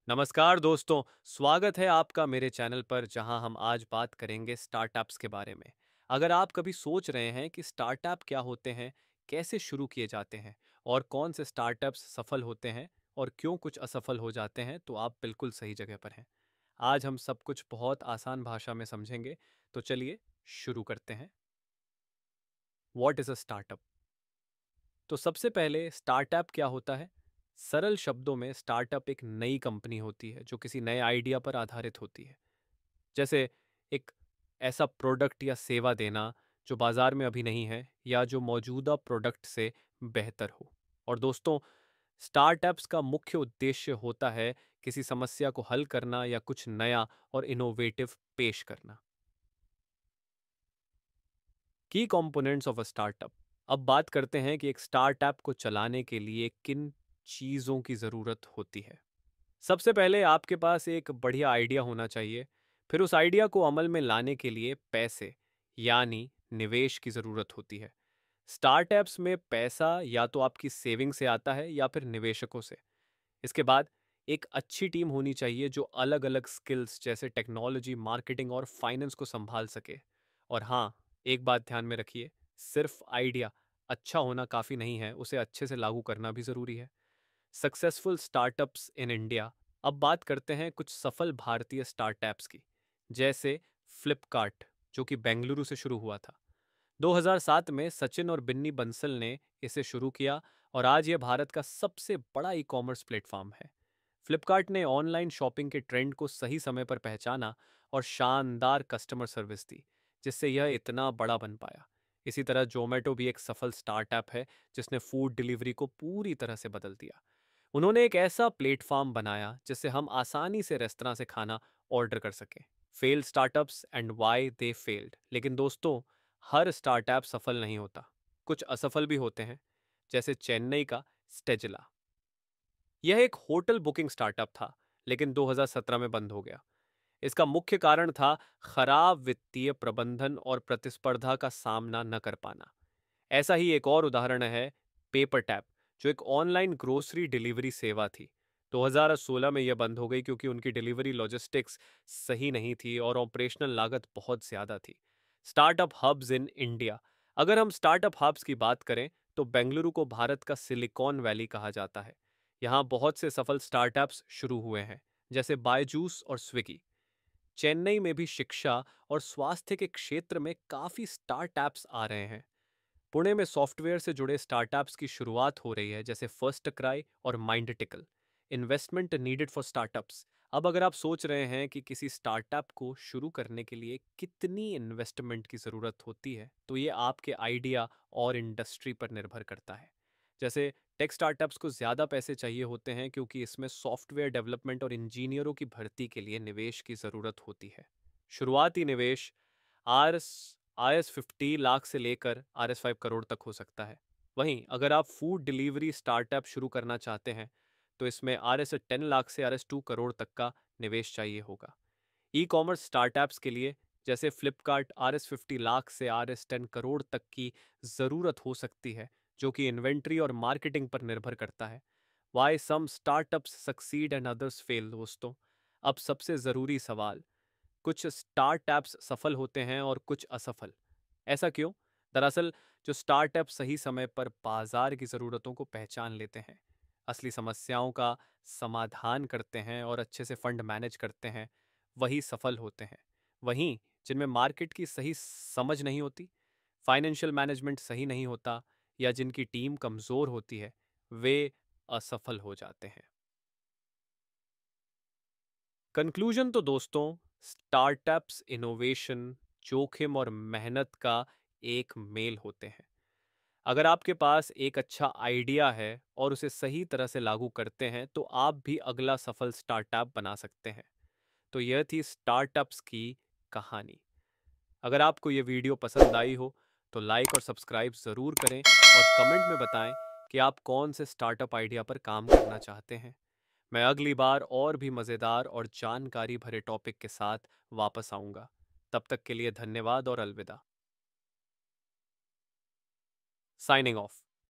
नमस्कार दोस्तों, स्वागत है आपका मेरे चैनल पर जहां हम आज बात करेंगे स्टार्टअप्स के बारे में। अगर आप कभी सोच रहे हैं कि स्टार्टअप क्या होते हैं, कैसे शुरू किए जाते हैं और कौन से स्टार्टअप्स सफल होते हैं और क्यों कुछ असफल हो जाते हैं, तो आप बिल्कुल सही जगह पर हैं। आज हम सब कुछ बहुत आसान भाषा में समझेंगे, तो चलिए शुरू करते हैं। What is a startup? तो सबसे पहले स्टार्टअप क्या होता है? सरल शब्दों में स्टार्टअप एक नई कंपनी होती है जो किसी नए आइडिया पर आधारित होती है। जैसे एक ऐसा प्रोडक्ट या सेवा देना जो बाजार में अभी नहीं है या जो मौजूदा प्रोडक्ट से बेहतर हो। और दोस्तों, स्टार्टअप्स का मुख्य उद्देश्य होता है किसी समस्या को हल करना या कुछ नया और इनोवेटिव पेश करना। की कंपोनेंट्स ऑफ अ स्टार्टअप। अब बात करते हैं कि एक स्टार्टअप को चलाने के लिए किन चीज़ों की ज़रूरत होती है। सबसे पहले आपके पास एक बढ़िया आइडिया होना चाहिए। फिर उस आइडिया को अमल में लाने के लिए पैसे यानी निवेश की ज़रूरत होती है। स्टार्टअप्स में पैसा या तो आपकी सेविंग से आता है या फिर निवेशकों से। इसके बाद एक अच्छी टीम होनी चाहिए जो अलग अलग स्किल्स जैसे टेक्नोलॉजी, मार्केटिंग और फाइनेंस को संभाल सके। और हाँ, एक बात ध्यान में रखिए, सिर्फ आइडिया अच्छा होना काफ़ी नहीं है, उसे अच्छे से लागू करना भी ज़रूरी है। Successful startups in India. अब बात करते हैं कुछ सफल भारतीय स्टार्टअप्स की, जैसे फ्लिपकार्ट, जो कि बेंगलुरु से शुरू हुआ था। 2007 में सचिन और बिन्नी बंसल ने इसे शुरू किया और आज यह भारत का सबसे बड़ा ई कॉमर्स प्लेटफॉर्म है। फ्लिपकार्ट ने ऑनलाइन शॉपिंग के ट्रेंड को सही समय पर पहचाना और शानदार कस्टमर सर्विस दी, जिससे यह इतना बड़ा बन पाया। इसी तरह जोमेटो भी एक सफल स्टार्टअप है जिसने फूड डिलीवरी को पूरी तरह से बदल दिया। उन्होंने एक ऐसा प्लेटफॉर्म बनाया जिससे हम आसानी से रेस्तरां से खाना ऑर्डर कर सकें। Failed startups and why they failed. लेकिन दोस्तों, हर स्टार्टअप सफल नहीं होता, कुछ असफल भी होते हैं। जैसे चेन्नई का स्टेजिला, यह एक होटल बुकिंग स्टार्टअप था, लेकिन 2017 में बंद हो गया। इसका मुख्य कारण था खराब वित्तीय प्रबंधन और प्रतिस्पर्धा का सामना न कर पाना। ऐसा ही एक और उदाहरण है पेपर टैप, जो एक ऑनलाइन ग्रोसरी डिलीवरी सेवा थी। 2016 में यह बंद हो गई क्योंकि उनकी डिलीवरी लॉजिस्टिक्स सही नहीं थी और ऑपरेशनल लागत बहुत ज़्यादा थी। Startup hubs in India. अगर हम स्टार्टअप हब्स की बात करें तो बेंगलुरु को भारत का सिलिकॉन वैली कहा जाता है। यहाँ बहुत से सफल स्टार्टअप्स शुरू हुए हैं, जैसे बायजूस और स्विगी। चेन्नई में भी शिक्षा और स्वास्थ्य के क्षेत्र में काफ़ी स्टार्टअप्स आ रहे हैं। पुणे में सॉफ्टवेयर से जुड़े स्टार्टअप्स की शुरुआत हो रही है, जैसे फर्स्ट क्राई और Mindtickle. Investment needed for startups. अब अगर आप सोच रहे हैं कि किसी स्टार्टअप को शुरू करने के लिए कितनी इन्वेस्टमेंट की ज़रूरत होती है, तो ये आपके आइडिया और इंडस्ट्री पर निर्भर करता है। जैसे टेक स्टार्टअप्स को ज़्यादा पैसे चाहिए होते हैं क्योंकि इसमें सॉफ्टवेयर डेवलपमेंट और इंजीनियरों की भर्ती के लिए निवेश की ज़रूरत होती है। शुरुआती निवेश आर एस RS 50 लाख से लेकर RS 5 करोड़ तक हो सकता है। वहीं अगर आप फूड डिलीवरी स्टार्टअप शुरू करना चाहते हैं, तो इसमें RS 10 लाख से RS 2 करोड़ तक का निवेश चाहिए होगा। ई कॉमर्स स्टार्टअप्स के लिए, जैसे फ्लिपकार्ट, RS 50 लाख से RS 10 करोड़ तक की ज़रूरत हो सकती है, जो कि इन्वेंट्री और मार्केटिंग पर निर्भर करता है। Why some startups succeed and others fail. दोस्तों, अब सबसे ज़रूरी सवाल, कुछ स्टार्टअप्स सफल होते हैं और कुछ असफल। ऐसा क्यों? दरअसल जो स्टार्टअप सही समय पर बाजार की ज़रूरतों को पहचान लेते हैं, असली समस्याओं का समाधान करते हैं और अच्छे से फंड मैनेज करते हैं, वही सफल होते हैं। वहीं जिनमें मार्केट की सही समझ नहीं होती, फाइनेंशियल मैनेजमेंट सही नहीं होता या जिनकी टीम कमज़ोर होती है, वे असफल हो जाते हैं। कंक्लूजन तो दोस्तों, स्टार्टअप्स इनोवेशन, जोखिम और मेहनत का एक मेल होते हैं। अगर आपके पास एक अच्छा आइडिया है और उसे सही तरह से लागू करते हैं, तो आप भी अगला सफल स्टार्टअप बना सकते हैं। तो यह थी स्टार्टअप्स की कहानी। अगर आपको ये वीडियो पसंद आई हो तो लाइक और सब्सक्राइब ज़रूर करें और कमेंट में बताएं कि आप कौन से स्टार्टअप आइडिया पर काम करना चाहते हैं। मैं अगली बार और भी मज़ेदार और जानकारी भरे टॉपिक के साथ वापस आऊँगा। तब तक के लिए धन्यवाद और अलविदा। Signing off.